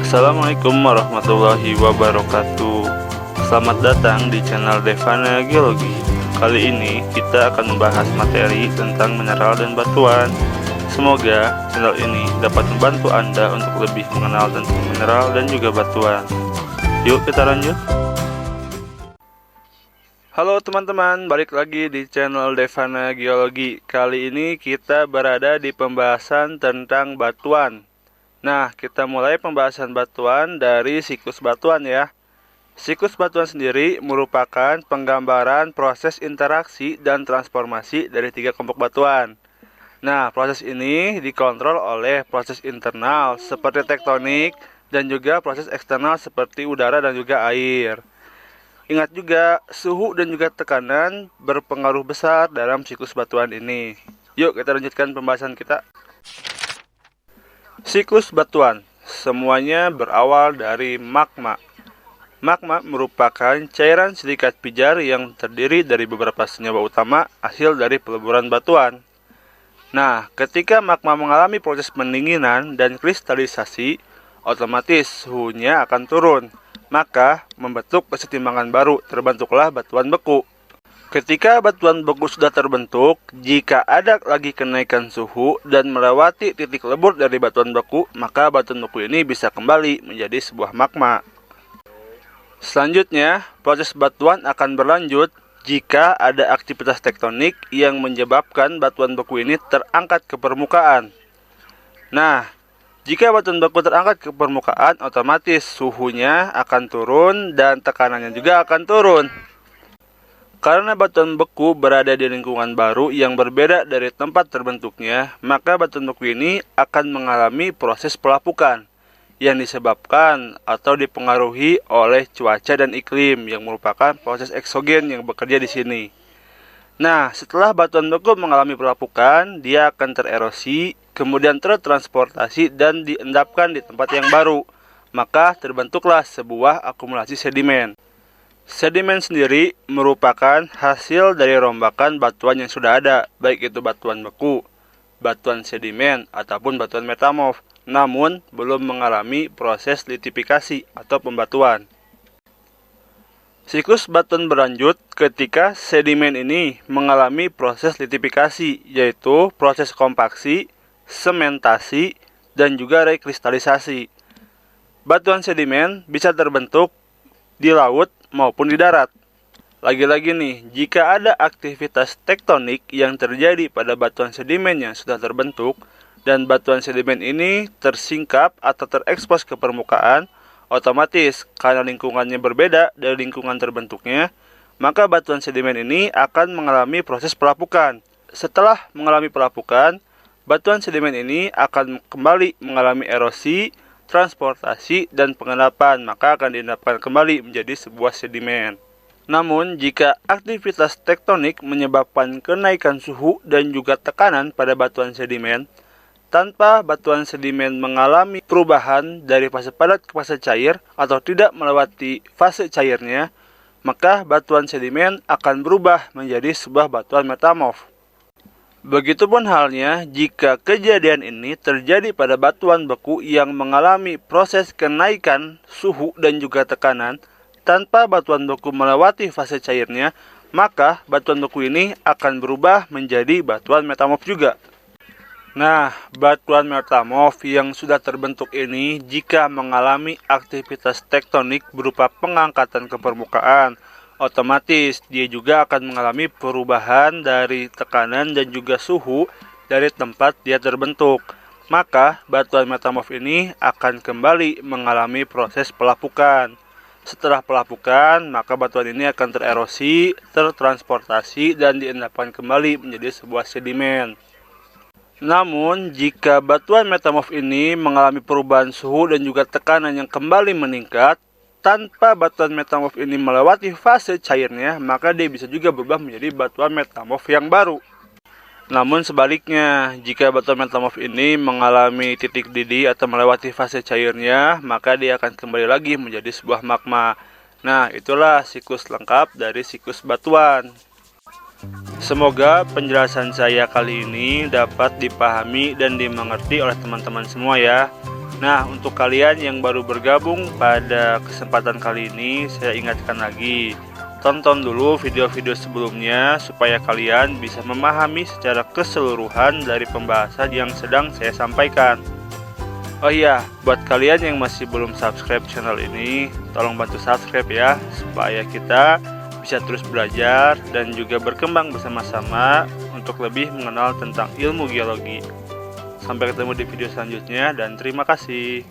Assalamualaikum warahmatullahi wabarakatuh. Selamat datang di channel Devana Geologi. Kali ini kita akan membahas materi tentang mineral dan batuan. Semoga channel ini dapat membantu Anda untuk lebih mengenal tentang mineral dan juga batuan. Yuk kita lanjut. Halo teman-teman, balik lagi di channel Devana Geologi. Kali ini kita berada di pembahasan tentang batuan. Nah, kita mulai pembahasan batuan dari siklus batuan ya. Siklus batuan sendiri merupakan penggambaran proses interaksi dan transformasi dari tiga kelompok batuan. Nah, proses ini dikontrol oleh proses internal seperti tektonik dan juga proses eksternal seperti udara dan juga air. Ingat juga, suhu dan juga tekanan berpengaruh besar dalam siklus batuan ini. Yuk kita lanjutkan pembahasan kita. Siklus batuan, semuanya berawal dari magma. Magma merupakan cairan silikat pijar yang terdiri dari beberapa senyawa utama hasil dari peleburan batuan. Nah, ketika magma mengalami proses pendinginan dan kristalisasi, otomatis suhunya akan turun. Maka membentuk kesetimbangan baru, terbentuklah batuan beku. Ketika batuan beku sudah terbentuk, jika ada lagi kenaikan suhu dan melewati titik lebur dari batuan beku, maka batuan beku ini bisa kembali menjadi sebuah magma. Selanjutnya, proses batuan akan berlanjut jika ada aktivitas tektonik yang menyebabkan batuan beku ini terangkat ke permukaan. Nah, jika batuan beku terangkat ke permukaan, otomatis suhunya akan turun dan tekanannya juga akan turun. Karena batuan beku berada di lingkungan baru yang berbeda dari tempat terbentuknya, maka batuan beku ini akan mengalami proses pelapukan yang disebabkan atau dipengaruhi oleh cuaca dan iklim yang merupakan proses eksogen yang bekerja di sini. Nah, setelah batuan beku mengalami pelapukan, dia akan tererosi, kemudian tertransportasi dan diendapkan di tempat yang baru. Maka terbentuklah sebuah akumulasi sedimen. Sedimen sendiri merupakan hasil dari rombakan batuan yang sudah ada, baik itu batuan beku, batuan sedimen, ataupun batuan metamorf, namun belum mengalami proses litifikasi atau pembatuan. Siklus batuan berlanjut ketika sedimen ini mengalami proses litifikasi, yaitu proses kompaksi, sementasi, dan juga rekristalisasi. Batuan sedimen bisa terbentuk di laut maupun di darat. Lagi-lagi nih, jika ada aktivitas tektonik yang terjadi pada batuan sedimen yang sudah terbentuk, dan batuan sedimen ini tersingkap atau terekspos ke permukaan, otomatis karena lingkungannya berbeda dari lingkungan terbentuknya, maka batuan sedimen ini akan mengalami proses pelapukan. Setelah mengalami pelapukan, batuan sedimen ini akan kembali mengalami erosi, transportasi, dan pengendapan, maka akan diendapkan kembali menjadi sebuah sedimen. Namun, jika aktivitas tektonik menyebabkan kenaikan suhu dan juga tekanan pada batuan sedimen, tanpa batuan sedimen mengalami perubahan dari fase padat ke fase cair atau tidak melewati fase cairnya, maka batuan sedimen akan berubah menjadi sebuah batuan metamorf. Begitupun halnya jika kejadian ini terjadi pada batuan beku yang mengalami proses kenaikan suhu dan juga tekanan tanpa batuan beku melewati fase cairnya, maka batuan beku ini akan berubah menjadi batuan metamorf juga. Nah, batuan metamorf yang sudah terbentuk ini jika mengalami aktivitas tektonik berupa pengangkatan ke permukaan, otomatis dia juga akan mengalami perubahan dari tekanan dan juga suhu dari tempat dia terbentuk. Maka batuan metamorf ini akan kembali mengalami proses pelapukan. Setelah pelapukan, maka batuan ini akan tererosi, tertransportasi, dan diendapkan kembali menjadi sebuah sedimen. Namun, jika batuan metamorf ini mengalami perubahan suhu dan juga tekanan yang kembali meningkat, tanpa batuan metamorf ini melewati fase cairnya, maka dia bisa juga berubah menjadi batuan metamorf yang baru. Namun sebaliknya, jika batuan metamorf ini mengalami titik didih atau melewati fase cairnya, maka dia akan kembali lagi menjadi sebuah magma. Nah, itulah siklus lengkap dari siklus batuan. Semoga penjelasan saya kali ini dapat dipahami dan dimengerti oleh teman-teman semua ya. Nah, untuk kalian yang baru bergabung pada kesempatan kali ini, saya ingatkan lagi, tonton dulu video-video sebelumnya supaya kalian bisa memahami secara keseluruhan dari pembahasan yang sedang saya sampaikan. Oh iya, buat kalian yang masih belum subscribe channel ini, tolong bantu subscribe ya, supaya kita bisa terus belajar dan juga berkembang bersama-sama untuk lebih mengenal tentang ilmu geologi. Sampai ketemu di video selanjutnya dan terima kasih.